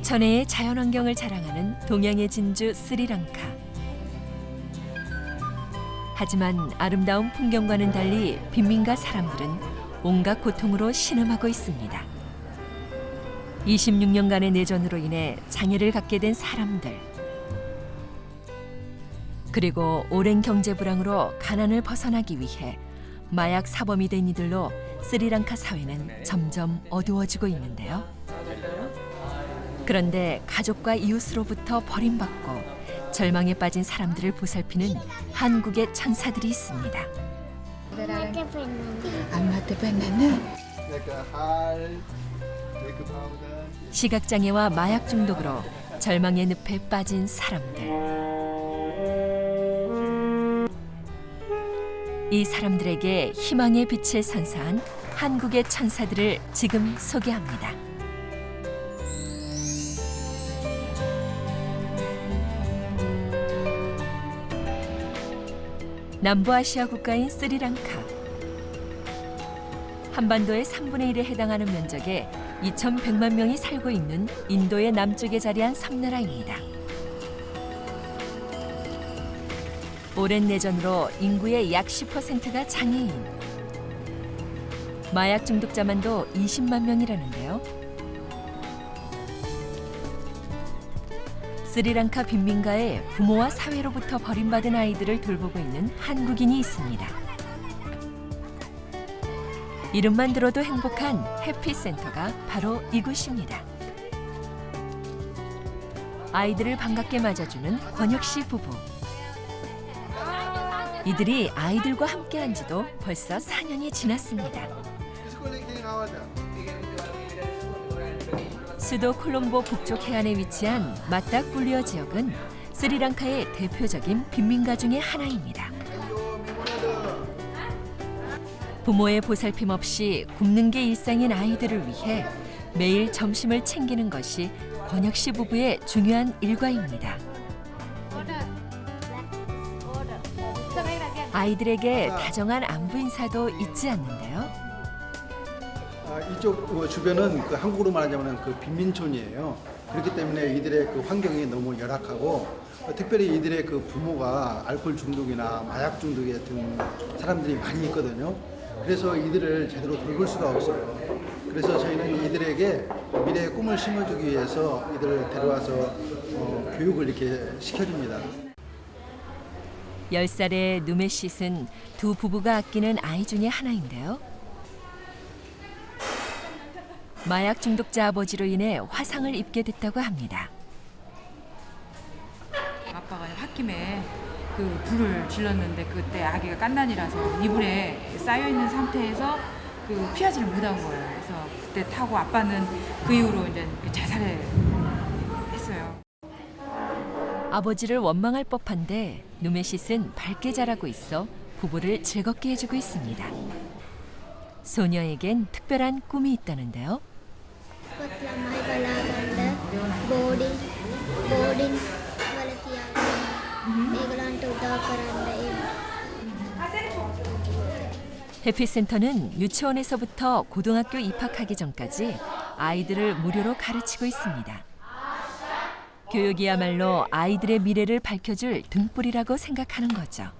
천혜의 자연환경을 자랑하는 동양의 진주 스리랑카. 하지만 아름다운 풍경과는 달리 빈민가 사람들은 온갖 고통으로 신음하고 있습니다. 26년간의 내전으로 인해 장애를 갖게 된 사람들, 그리고 오랜 경제 불황으로 가난을 벗어나기 위해 마약 사범이 된 이들로 스리랑카 사회는 점점 어두워지고 있는데요. 그런데 가족과 이웃으로부터 버림받고 절망에 빠진 사람들을 보살피는 한국의 천사들이 있습니다. 시각장애와 마약 중독으로 절망의 늪에 빠진 사람들. 이 사람들에게 희망의 빛을 선사한 한국의 천사들을 지금 소개합니다. 남부아시아 국가인 스리랑카. 한반도의 3분의 1에 해당하는 면적에 2,100만 명이 살고 있는 인도의 남쪽에 자리한 섬나라입니다. 오랜 내전으로 인구의 약 10%가 장애인. 마약 중독자만도 20만 명이라는데요. 스리랑카 빈민가에 부모와 사회로부터 버림받은 아이들을 돌보고 있는 한국인이 있습니다. 이름만 들어도 행복한 해피센터가 바로 이곳입니다. 아이들을 반갑게 맞아주는 권혁 씨 부부. 이들이 아이들과 함께한 지도 벌써 4년이 지났습니다. 수도 콜롬보 북쪽 해안에 위치한 마타꿀리어 지역은 스리랑카의 대표적인 빈민가 중의 하나입니다. 부모의 보살핌 없이 굶는 게 일상인 아이들을 위해 매일 점심을 챙기는 것이 권혁 씨 부부의 중요한 일과입니다. 아이들에게 다정한 안부 인사도 잊지 않는데요. 이쪽 주변은 그 한국으로 말하자면 그 빈민촌이에요. 그렇기 때문에 이들의 그 환경이 너무 열악하고 특별히 이들의 그 부모가 알코올 중독이나 마약 중독 같은 사람들이 많이 있거든요. 그래서 이들을 제대로 돌볼 수가 없어요. 그래서 저희는 이들에게 미래의 꿈을 심어주기 위해서 이들을 데려와서 교육을 이렇게 시켜줍니다. 10살의 누메쉿은 두 부부가 아끼는 아이 중에 하나인데요. 마약 중독자 아버지로 인해 화상을 입게 됐다고 합니다. 아빠가 홧김에 그 불을 질렀는데 그때 아기가 갓난이라서 이불에 쌓여 있는 상태에서 그 피하지를 못한 거예요. 그래서 그때 타고 아빠는 그 이후로 이제 자살을 했어요. 아버지를 원망할 법한데 누메쉿은 밝게 자라고 있어 부부를 즐겁게 해주고 있습니다. 소녀에겐 특별한 꿈이 있다는데요. 해피센터는 유치원에서부터 고등학교 입학하기 전까지 아이들을 무료로 가르치고 있습니다. 교육이야말로 아이들의 미래를 밝혀줄 등불이라고 생각하는 거죠.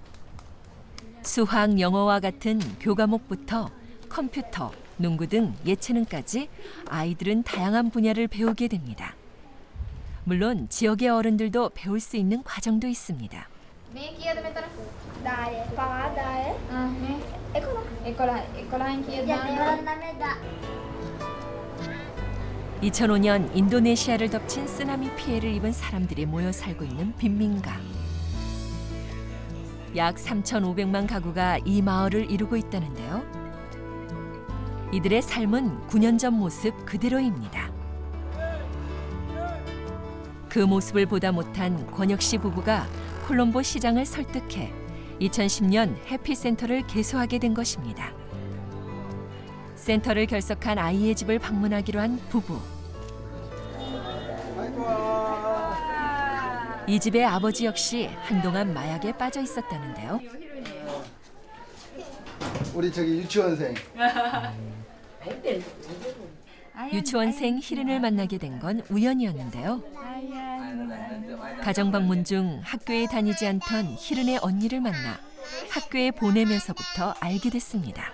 수학, 영어와 같은 교과목부터 컴퓨터, 농구 등 예체능까지 아이들은 다양한 분야를 배우게 됩니다. 물론 지역의 어른들도 배울 수 있는 과정도 있습니다. 2005년 인도네시아를 덮친 쓰나미 피해를 입은 사람들이 모여 살고 있는 빈민가. 약 3,500만 가구가 이 마을을 이루고 있다는데요. 이들의 삶은 9년 전 모습 그대로입니다. 그 모습을 보다 못한 권혁 씨 부부가 콜롬보 시장을 설득해 2010년 해피센터를 개소하게 된 것입니다. 센터를 결석한 아이의 집을 방문하기로 한 부부. 이 집의 아버지 역시 한동안 마약에 빠져 있었다는데요. 우리 저기 유치원생. 유치원생 희른을 만나게 된 건 우연이었는데요. 가정 방문 중 학교에 다니지 않던 희른의 언니를 만나 학교에 보내면서부터 알게 됐습니다.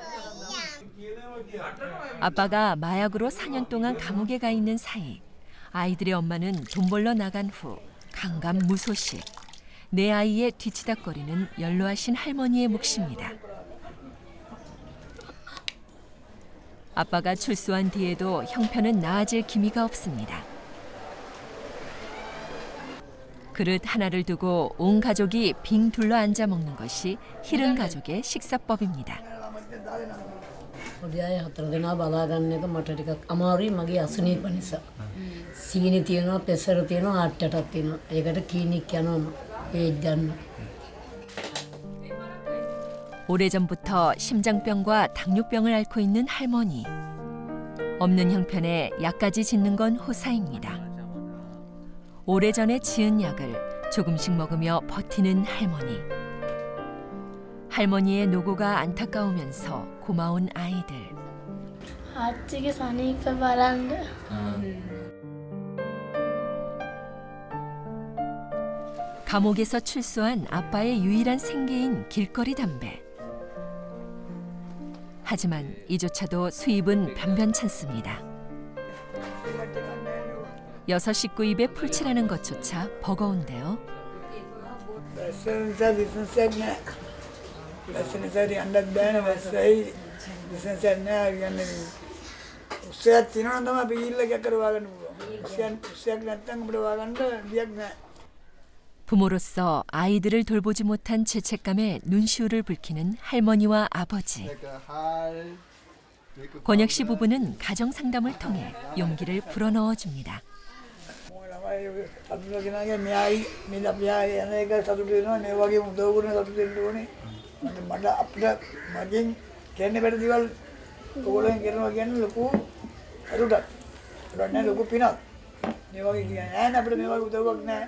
아빠가 마약으로 4년 동안 감옥에 가 있는 사이 아이들의 엄마는 돈 벌러 나간 후 강간무소식. 내 아이의 뒤치다거리는 연로하신 할머니의 몫입니다. 아빠가 출소한 뒤에도 형편은 나아질 기미가 없습니다. 그릇 하나를 두고 온 가족이 빙 둘러 앉아 먹는 것이 희른 가족의 식사법입니다. උදේ 4 දෙනා බලා ගන්න එක මට ටිකක් අමාරුයි මගේ අසනීප නිසා. සීනි තියෙනවා, පෙසර තියෙනවා, ආට්ටටක් තියෙනවා. ඒකට ක්ලිනික් යනවා ඒත් ගන්න. 오래전부터 심장병과 당뇨병을 앓고 있는 할머니. 없는 형편에 약까지 짓는 건 호사입니다. 오래전에 지은 약을 조금씩 먹으며 버티는 할머니. 할머니의 노고가 안타까우면서 고마운 아이들. 아찌게 සනීප බලන්න. 감옥에서 출소한 아빠의 유일한 생계인 길거리 담배. 하지만 이조차도 수입은 변변찮습니다. 6 식구 입에 풀칠하는 것조차 버거운데요. ලස්සනසරි අන්නත් බෑන වැස්සයි විසන්සන්න කියන්නේ උස්සයක් තියෙනවා තමයි අපි ගිහිල්ලා කරවා ගන්න පුළුවන්. උස්සයක් නැත්නම් අපිට වාගන්න වියක් නැහැ. 부모로서 아이들을 돌보지 못한 죄책감에 눈시울을 붉히는 할머니와 아버지. 권혁 씨 부부는 가정 상담을 통해 용기를 불어넣어 줍니다. ළමයි සතුටුගෙනගේ මෙයයි මේ අපියා යන එක සතුටු වෙනවා මේ වගේ උදව් කරන සතුටු වෙන්න ඕනේ. මට අපිට මගෙන් කියන්න බැරි දේවල් ඕගොල්ලන් කරනවා කියන්නේ ලොකු අරුඩක්. ඒකට නෑ ලොකු පිනක්. මේ වගේ කියන්නේ නෑ අපිට මේ වගේ උදව්වක් නෑ.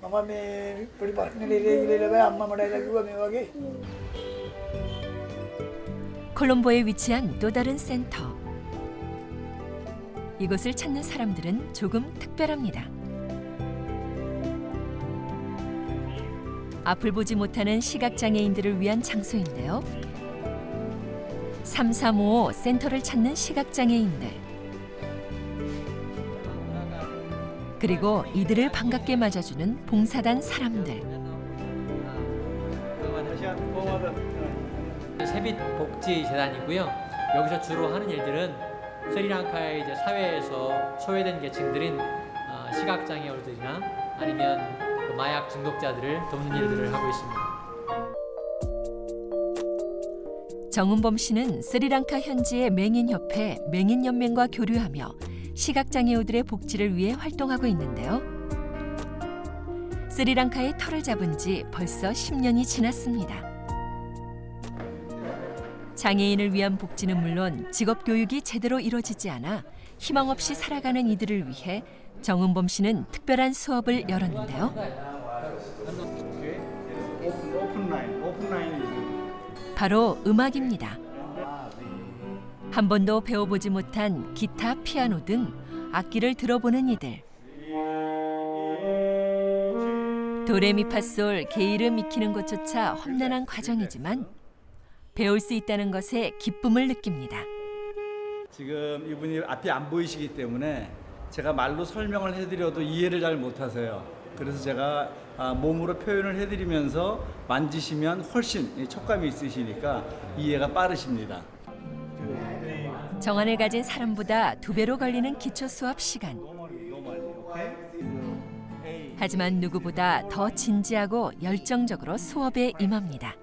මම මේ පොඩි ප්‍රශ්නේ ඉලෙලා අම්මා මට කිව්වා මේ වගේ. 콜롬보에 위치한 또 다른 센터. 이곳을 찾는 사람들은 조금 특별합니다. 앞을 보지 못하는 시각장애인들을 위한 장소인데요. 3355 센터를 찾는 시각장애인들. 그리고 이들을 반갑게 맞아주는 봉사단 사람들. 세빛복지재단이고요. 여기서 주로 하는 일들은 스리랑카의 이제 사회에서 소외된 계층들인 시각장애인들이나 아니면 그 마약 중독자들을 돕는 일들을 하고 있습니다. 정은범 씨는 스리랑카 현지의 맹인협회 맹인연맹과 교류하며 시각장애우들의 복지를 위해 활동하고 있는데요. 스리랑카에 터를 잡은 지 벌써 10년이 지났습니다. 장애인을 위한 복지는 물론 직업 교육이 제대로 이루어지지 않아 희망 없이 살아가는 이들을 위해 정은범 씨는 특별한 수업을 열었는데요. 바로 음악입니다. 한 번도 배워보지 못한 기타, 피아노 등 악기를 들어보는 이들. 도레미파솔 게이름 익히는 것조차 험난한 과정이지만 배울 수 있다는 것에 기쁨을 느낍니다. 지금 이분이 앞이 안 보이시기 때문에 제가 말로 설명을 해드려도 이해를 잘 못하세요. 그래서 제가 몸으로 표현을 해드리면서 만지시면 훨씬 촉감이 있으시니까 이해가 빠르십니다. 정안을 가진 사람보다 2배로 걸리는 기초 수업 시간. 하지만 누구보다 더 진지하고 열정적으로 수업에 임합니다.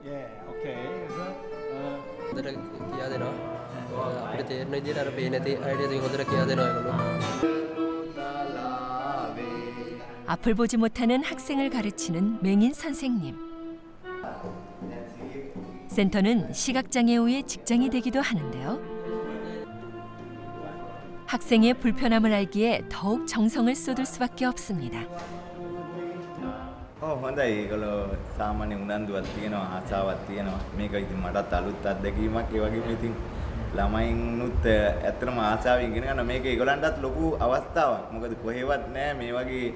හොඳට කියා දෙනවා. අපිට තේරෙන විදිහට අර පේන අයිඩියා ටික හොඳට කියා දෙනවා ඒගොල්ලෝ. 앞을 보지 못하는 학생을 가르치는 맹인 선생님. 센터는 시각장애우의 직장이 되기도 하는데요. 학생의 불편함을 알기에 더욱 정성을 쏟을 수밖에 없습니다. හොඳයි ඒගොල්ලෝ සාමාන්‍ය උනන්දුවක් තියෙනවා ආසාවක් තියෙනවා මේක ඉතින් මටත් අලුත් අත්දැකීමක් ඒ වගේම ඉතින් ළමයින්නුත් ඇත්තටම ආසාවෙන් ඉගෙන ගන්න මේක ඒගොල්ලන්ටත් ලොකු අවස්ථාවක්. මොකද කොහෙවත් නෑ මේ වගේ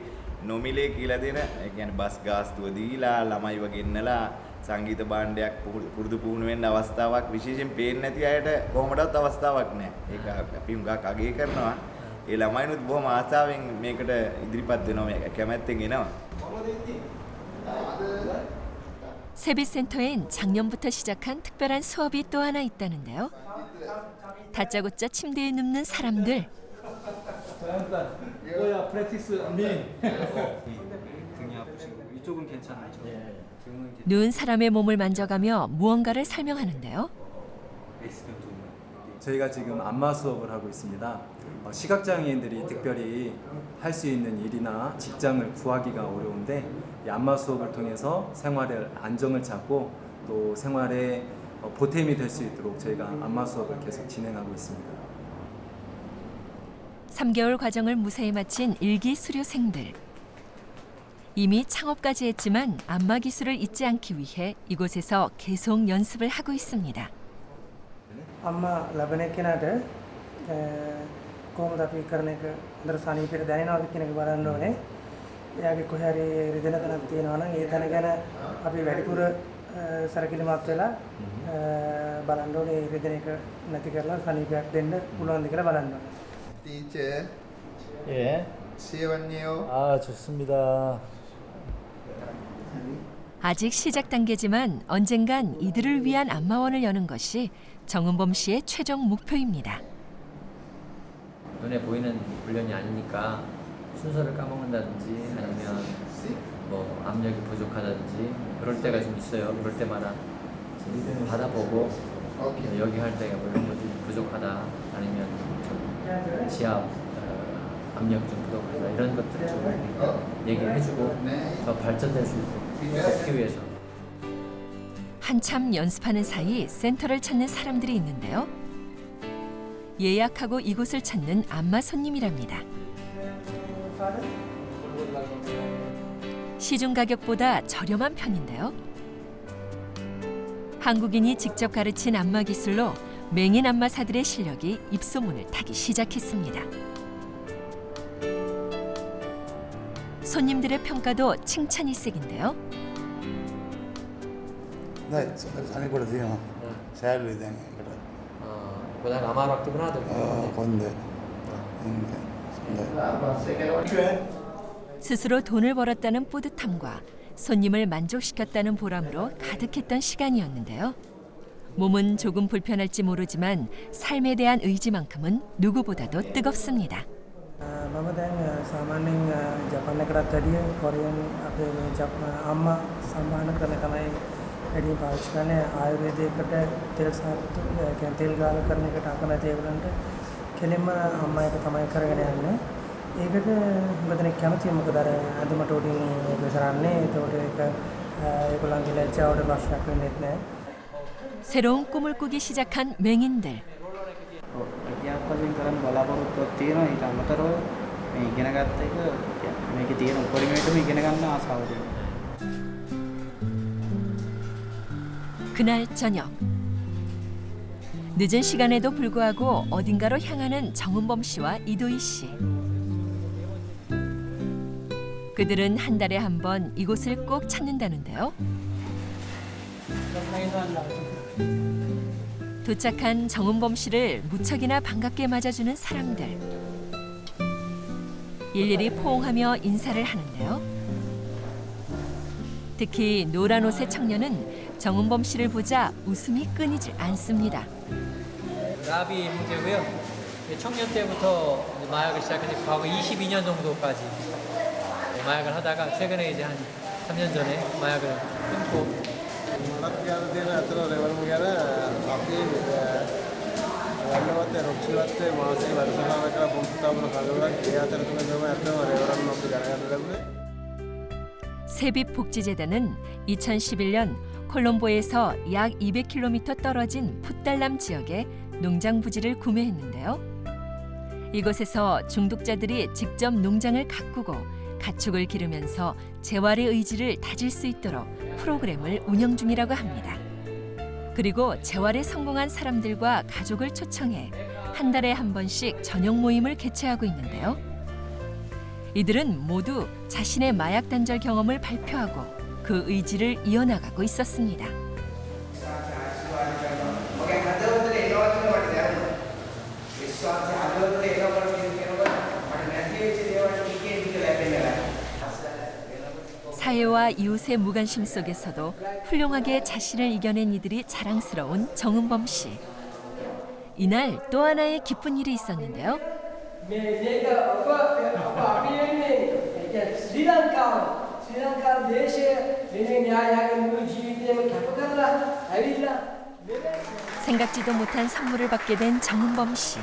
නොමිලේ කියලා දෙන, ඒ කියන්නේ බස් ගාස්තුව දීලා ළමයිව ගෙන්නලා සංගීත භාණ්ඩයක් පුරුදු පුහුණු වෙන්න අවස්ථාවක් විශේෂයෙන් පේන්නේ නැති අයට කොහොමදවත් අවස්ථාවක් නෑ. ඒක අපි හුඟක් අගය කරනවා. ඒ ළමයිනුත් බොහොම ආසාවෙන් මේකට ඉදිරිපත් වෙනවා, කැමැත්තෙන් එනවා. 세빛센터엔 작년부터 시작한 특별한 수업이 또 하나 있다는데요. 다짜고짜 침대에 눕는 사람들. 뭐야 프랙티스 민. 등이 아프시고 이쪽은 괜찮아요. 등은 누운 사람의 몸을 만져가며 무언가를 설명하는데요. 저희가 지금 안마 수업을 하고 있습니다. 시각장애인들이 특별히 할 수 있는 일이나 직장을 구하기가 어려운데 이 안마 수업을 통해서 생활의 안정을 찾고 또 생활에 보탬이 될 수 있도록 저희가 안마 수업을 계속 진행하고 있습니다. 3개월 과정을 무사히 마친 일기 수료생들. 이미 창업까지 했지만 안마 기술을 잊지 않기 위해 이곳에서 계속 연습을 하고 있습니다. අම්මා ලැබෙන කෙනාට කොහොමද අපි කරන එක හොඳට සනීපෙට දැනෙනවද කියන එක බලන්න ඕනේ. එයාගේ කොහේ හරි රිදෙන තැනක් තියෙනවා නම් ඒ තැන ගැන අපි වැඩිපුර සැලකිලිමත් වෙලා බලන්න ඕනේ. ඒ රිදෙන එක නැති කරලා සනීපයක් දෙන්න පුළුවන්ද කියලා බලන්න ඕනේ. ටීචර්. 예. 시원해요. 아, 좋습니다. 아직 시작 단계지만 언젠간 이들을 위한 안마원을 여는 것이 정은범 씨의 최종 목표입니다. 눈에 보이는 훈련이 아니니까 순서를 까먹는다든지 아니면 뭐 압력이 부족하다든지 그럴 때가 좀 있어요. 그럴 때마다 받아보고 여기 할 때가 뭐 이런 것들이 부족하다 아니면 좀 지압 압력 좀 부족하다 이런 것들 좀 얘기를 해주고 더 발전될 수 있도록 돕기 위해서. 한참 연습하는 사이 센터를 찾는 사람들이 있는데요. 예약하고 이곳을 찾는 안마 손님이랍니다. 시중 가격보다 저렴한 편인데요. 한국인이 직접 가르친 안마 기술로 맹인 안마사들의 실력이 입소문을 타기 시작했습니다. 손님들의 평가도 칭찬일색인데요. 네, සනීපට තියෙනවා. සෑහළුයි දැන් ඒකට. ගොඩක් අමාරුවක් තිබුණාද? කොන්ද. 스스로 돈을 벌었다는 뿌듯함과 손님을 만족시켰다는 보람으로 가득했던 시간이었는데요. 몸은 조금 불편할지 모르지만 삶에 대한 의지만큼은 누구보다도 뜨겁습니다. මම දැන් සාමාන්‍යයෙන් ජපාන් එකටත් වැඩිය කොරියන් අපේ මේ අම්මා සම්මාන ක්‍රම තමයි වැඩි පාවිච්චි කරන්නේ. ආයුර්වේදයකට තෙල් සාත්තු කියන්නේ තෙල් ගාලා කරන එකට අකමැති ඒගොල්ලන්ට කෙලින්ම අම්මා එක තමයි කරගෙන යන්නේ. ඒකට හුඟදෙනෙක් කැමතියි මොකද අර අඳුමට උඩින් ඒක කරන්නේ. ඒකට ඒක ඒගොල්ලන්ගේ ලැජ්ජාවට ප්‍රශ්නයක් වෙන්නේ නැහැ. 새로운 꿈을 꾸기 시작한 맹인들. අධ්‍යාපනයෙන් කරන්න බලාපොරොත්තුවක් තියෙනවා. ඊට අමතරව මේ ඉගෙන ගත්ත එක මේකේ තියෙන උපරිමයටම ඉගෙන ගන්න ආසාව තියෙනවා. 그날 저녁. 늦은 시간에도 불구하고 어딘가로 향하는 정은범 씨와 이도희 씨. 그들은 한 달에 한 번 이곳을 꼭 찾는다는데요. 도착한 정은범 씨를 무척이나 반갑게 맞아주는 사람들. 일일이 포옹하며 인사를 하는데요. 특히 노란 옷의 청년은 정은범 씨를 보자 웃음이 끊이질 않습니다. 라비 문제고요. 청년 때부터 마약을 시작해서 과거 22년 정도까지 마약을 하다가 최근에 이제 한 3년 전에 마약을 끊고. 세빛복지재단은 2011년 콜롬보에서 약 200km 떨어진 풋달람 지역에 농장 부지를 구매했는데요. 이곳에서 중독자들이 직접 농장을 가꾸고 가축을 기르면서 재활의 의지를 다질 수 있도록 프로그램을 운영 중이라고 합니다. 그리고 재활에 성공한 사람들과 가족을 초청해 한 달에 한 번씩 저녁 모임을 개최하고 있는데요. 이들은 모두 자신의 마약 단절 경험을 발표하고 그 의지를 이어나가고 있었습니다. 사회와 이웃의 무관심 속에서도 훌륭하게 자신을 이겨낸 이들이 자랑스러운 정은범 씨. 이날 또 하나의 기쁜 일이 있었는데요. 생각지도 못한 선물을 받게 된 정은범 씨.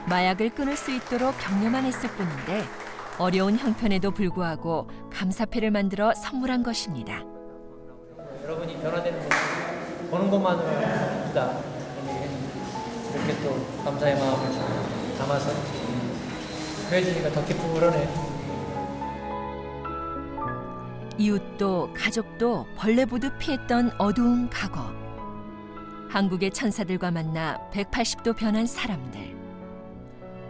마약을 끊을 수 있도록 격려만 했을 뿐인데 어려운 형편에도 불구하고 감사패를 만들어 선물한 것입니다. 여러분이 변화되는 모습 보는 것만으로 기쁘다. 이렇게 또 감사의 마음을 담아서 해주니까 더 기쁘고 그러네. 이웃도 가족도 벌레 보듯 피했던 어두운 과거. 한국의 천사들과 만나 180도 변한 사람들.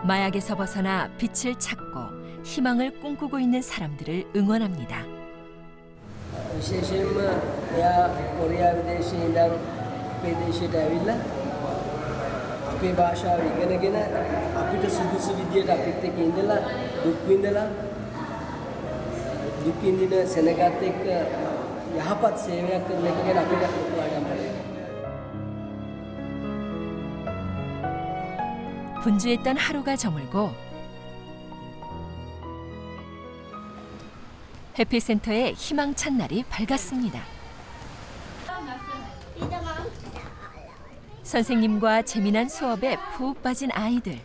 마약에서 벗어나 빛을 찾고 희망을 꿈꾸고 있는 사람들을 응원합니다. විශේෂයෙන්ම එයා කොරියාව දේශයේ ඉඳන් අපේ දේශයට ඇවිල්ලා අපේ භාෂාව ඉගෙනගෙන අපිට සුදුසු විදියට අපිත් එක්ක ඉඳලා දුක් විඳලා දුක් විඳින සෙනගත් එක්ක යහපත් සේවයක් කරන එක ගැන අපිට ලොකු ආඩම්බරයක්. 분주했던 하루가 저물고 해피센터의 희망찬 날이 밝았습니다. 선생님과 재미난 수업에 푹 빠진 아이들.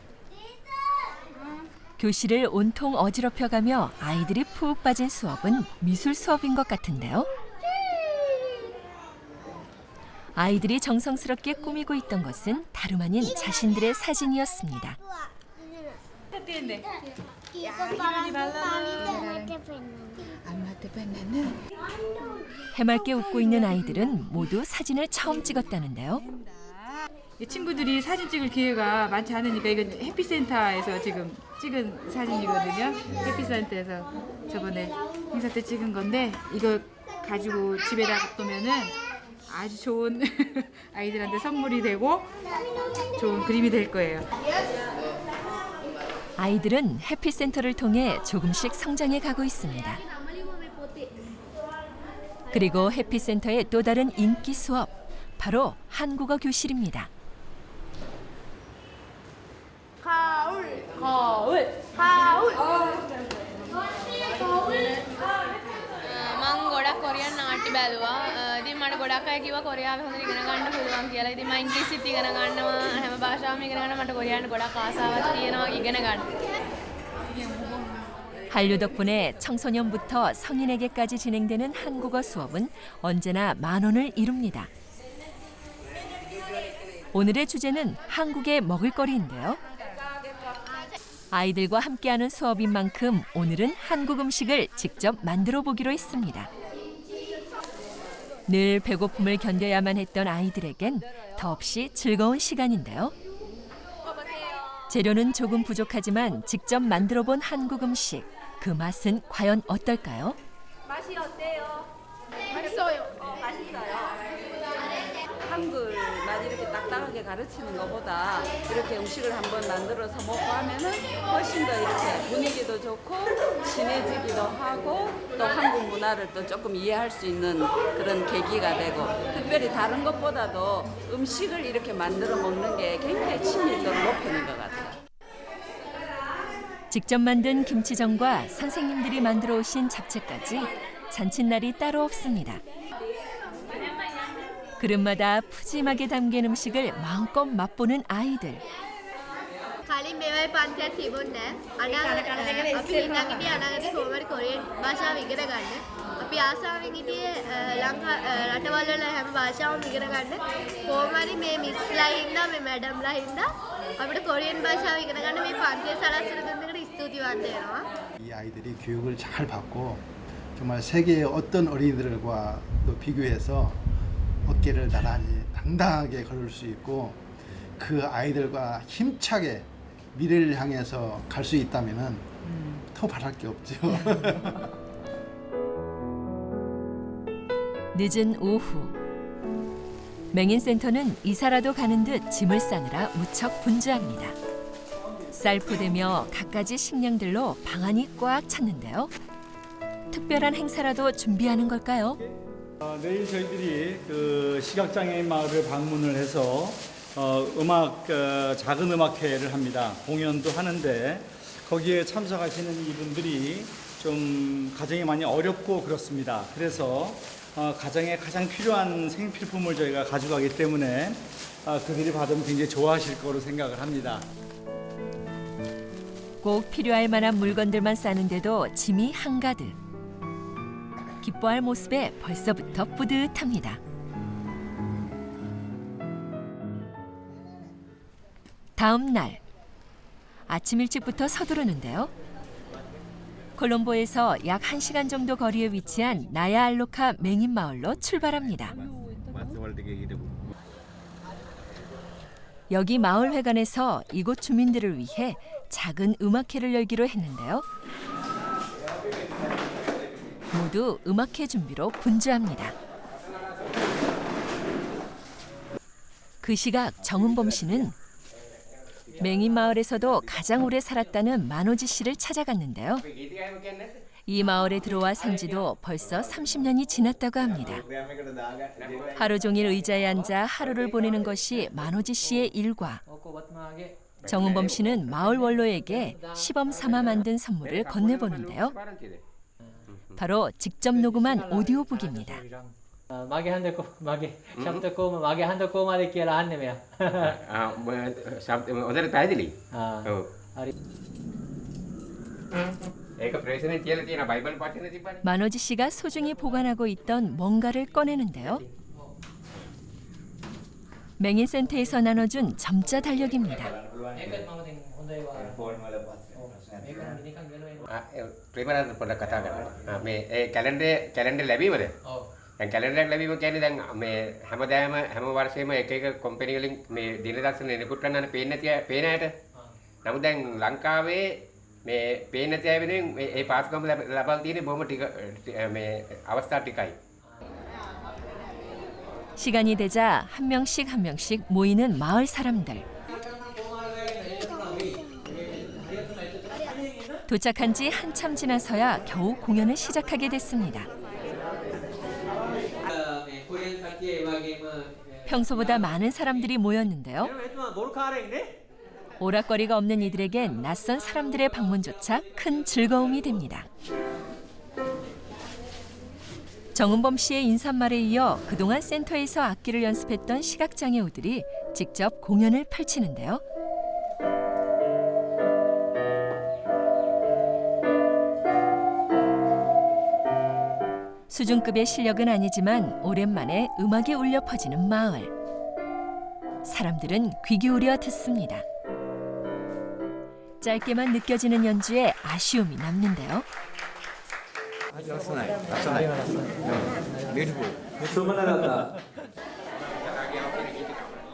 교실을 온통 어지럽혀가며 아이들이 푹 빠진 수업은 미술 수업인 것 같은데요. 아이들이 정성스럽게 꾸미고 있던 것은 다름 아닌 자신들의 사진이었습니다. 해맑게 웃고 있는 아이들은 모두 사진을 처음 찍었다는데요. 이 친구들이 사진 찍을 기회가 많지 않으니까 이건 해피센터에서 지금 찍은 사진이거든요. 해피센터에서 저번에 행사 때 찍은 건데 이거 가지고 집에다 두면은 아주 좋은 아이들한테 선물이 되고 좋은 그림이 될 거예요. 아이들은 해피센터를 통해 조금씩 성장해 가고 있습니다. 그리고 해피센터의 또 다른 인기 수업, 바로 한국어 교실입니다. 거울. මං ගොඩක් කොරියන් නාට්‍ය බැලුවා. ඉතින් මට ගොඩක් අය කිව්වා කොරියාව හොඳට ඉගෙන ගන්න පුළුවන් කියලා. ඉතින් මම ඉංග්‍රීසිත් ඉගෙන ගන්නවා. හැම භාෂාවම ඉගෙන ගන්න මට කොරියානු ගොඩක් ආසාවක් තියෙනවා ඉගෙන ගන්න. 한류 덕분에 청소년부터 성인에게까지 진행되는 한국어 수업은 언제나 만원을 이룹니다. 오늘의 주제는 한국의 먹을거리인데요. 아이들과 함께하는 수업인 만큼 오늘은 한국 음식을 직접 만들어 보기로 했습니다. 늘 배고픔을 견뎌야만 했던 아이들에겐 더없이 즐거운 시간인데요. 재료는 조금 부족하지만 직접 만들어 본 한국 음식. 그 맛은 과연 어떨까요? 맛이 어때요? 맛있어요. 맛있어요. 한글만 이렇게 딱딱하게 가르치는 것보다 이렇게 음식을 한번 만들어서 먹고 하면은 훨씬 더 이렇게 분위기도 좋고 친해지기도 하고 또 한국 문화를 또 조금 이해할 수 있는 그런 계기가 되고 특별히 다른 것보다도 음식을 이렇게 만들어 먹는 게 굉장히 친밀도를 높이는 것 같아요. 직접 만든 김치전과 선생님들이 만들어 오신 잡채까지 잔칫날이 따로 없습니다. 그릇마다 푸짐하게 담긴 음식을 마음껏 맛보는 아이들. කලින් මේ වගේ පන්තියක් තිබුණේ නැහැ. අපි ඉඳන් හිටියේ අනාගතේ කොහොමද කොරියන් භාෂාව ඉගෙන ගන්න. අපි ආසාවෙන් හිටියේ ලංකා රටවල් වල හැම භාෂාවම ඉගෙන ගන්න. කොහොම හරි මේ මිස්ලා ඉන්නා මේ මැඩම්ලා ඉන්නා අපිට කොරියන් භාෂාව ඉගෙන ගන්න මේ පන්තිය සලස්සන දුන්න එකට ස්තුතිවන්ත වෙනවා. 이 아이들이 교육을 잘 받고 정말 세계의 어떤 어린이들과도 비교해서 어깨를 나란히 당당하게 걸을 수 있고 그 아이들과 힘차게 미래를 향해서 갈 수 있다면은 더 바랄 게 없죠. 늦은 오후 맹인센터는 이사라도 가는 듯 짐을 싸느라 무척 분주합니다. 쌀포대며 갖가지 식량들로 방안이 꽉 찼는데요. 특별한 행사라도 준비하는 걸까요? 내일 저희들이 그 시각장애인 마을을 방문을 해서 작은 음악회를 합니다. 공연도 하는데 거기에 참석하시는 이분들이 좀 가정이 많이 어렵고 그렇습니다. 그래서 가정에 가장 필요한 생필품을 저희가 가져가기 때문에 그들이 받으면 굉장히 좋아하실 거로 생각을 합니다. 꼭 필요할 만한 물건들만 싸는데도 짐이 한가득. 기뻐할 모습에 벌써부터 뿌듯합니다. 다음 날 아침 일찍부터 서두르는데요. 콜롬보에서 약 1시간 정도 거리에 위치한 나야알로카 맹인 마을로 출발합니다. 여기 마을회관에서 이곳 주민들을 위해 작은 음악회를 열기로 했는데요. 모두 음악회 준비로 분주합니다. 그 시각 정은범 씨는 맹인 마을에서도 가장 오래 살았다는 만오지 씨를 찾아갔는데요. 이 마을에 들어와 산 지도 벌써 30년이 지났다고 합니다. 하루 종일 의자에 앉아 하루를 보내는 것이 만오지 씨의 일과. 정은범 씨는 마을 원로에게 시범 삼아 만든 선물을 건네보는데요. 바로 직접 녹음한 오디오북입니다. 마게 한대 꼬 마게 샵도 꼬마 마게 한대 꼬마데 කියලා අහන්නේ මෙයා. හොඳට පැහැදිලි. ඔව්. හරි. ඒක ප්‍රේෂණේ කියලා තියෙන බයිබල් පාඨනේ තිබ්බනේ. 만오지 씨가 소중히 보관하고 있던 뭔가를 꺼내는데요. 맹인센터에서 나눠준 점자 달력입니다. ප්‍රේමරත්න පොඩ්ඩක් කතා කරන්න. මේ ඒ කැලෙන්ඩර් ලැබීමද? ඔව්. දැන් කැලෙන්ඩර් ලැබීම කියන්නේ දැන් මේ හැමදාම හැම වර්ෂෙම එක එක කම්පැනි වලින් මේ දින දර්ශන ඉන්පුට් කරන්න පේන ඇයට. නමුත් දැන් ලංකාවේ මේ පේන ඇය වෙනුවෙන් මේ පාස්කම් ලබා තියෙන්නේ බොහොම ටික මේ අවස්ථා ටිකයි. 시간이 되자 한 명씩 모이는 마을 사람들. 도착한 지 한참 지나서야 겨우 공연을 시작하게 됐습니다. 평소보다 많은 사람들이 모였는데요. 오락거리가 없는 이들에겐 낯선 사람들의 방문조차 큰 즐거움이 됩니다. 정은범 씨의 인사말에 이어 그동안 센터에서 악기를 연습했던 시각장애우들이 직접 공연을 펼치는데요. 수준급의 실력은 아니지만 오랜만에 음악이 울려 퍼지는 마을. 사람들은 귀 기울여 듣습니다. 짧게만 느껴지는 연주에 아쉬움이 남는데요.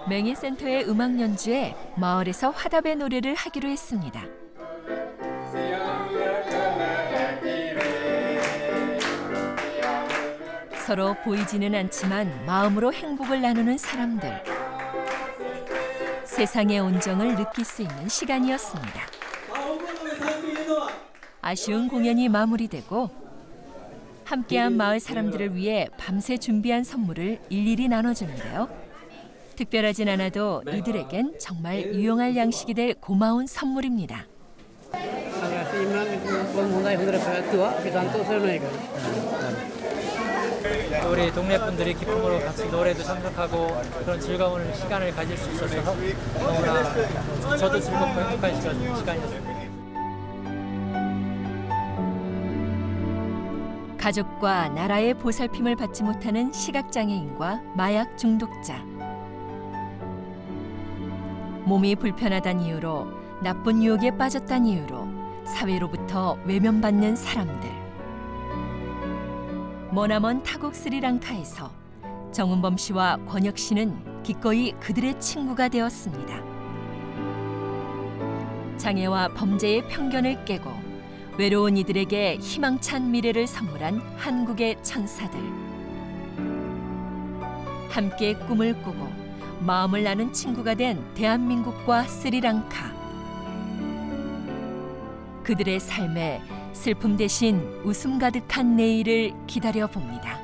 맹인센터의 음악 연주에 마을에서 화답의 노래를 하기로 했습니다. 서로 보이지는 않지만 마음으로 행복을 나누는 사람들. 세상의 온정을 느낄 수 있는 시간이었습니다. 아쉬운 공연이 마무리되고 함께한 마을 사람들을 위해 밤새 준비한 선물을 일일이 나눠주는데요. 특별하진 않아도 이들에겐 정말 유용할 양식이 될 고마운 선물입니다. 우리 동네 분들이 기쁨으로 같이 노래도 참석하고 그런 즐거운 시간을 가질 수 있어서 너무나 저도 즐겁고 행복한 시간이었습니다. 가족과 나라의 보살핌을 받지 못하는 시각장애인과 마약 중독자. 몸이 불편하다는 이유로 나쁜 유혹에 빠졌다는 이유로 사회로부터 외면받는 사람들. 머나먼 타국 스리랑카에서 정은범 씨와 권혁 씨는 기꺼이 그들의 친구가 되었습니다. 장애와 범죄의 편견을 깨고 외로운 이들에게 희망찬 미래를 선물한 한국의 천사들. 함께 꿈을 꾸고 마음을 나눈 친구가 된 대한민국과 스리랑카. 그들의 삶에 슬픔 대신 웃음 가득한 내일을 기다려 봅니다.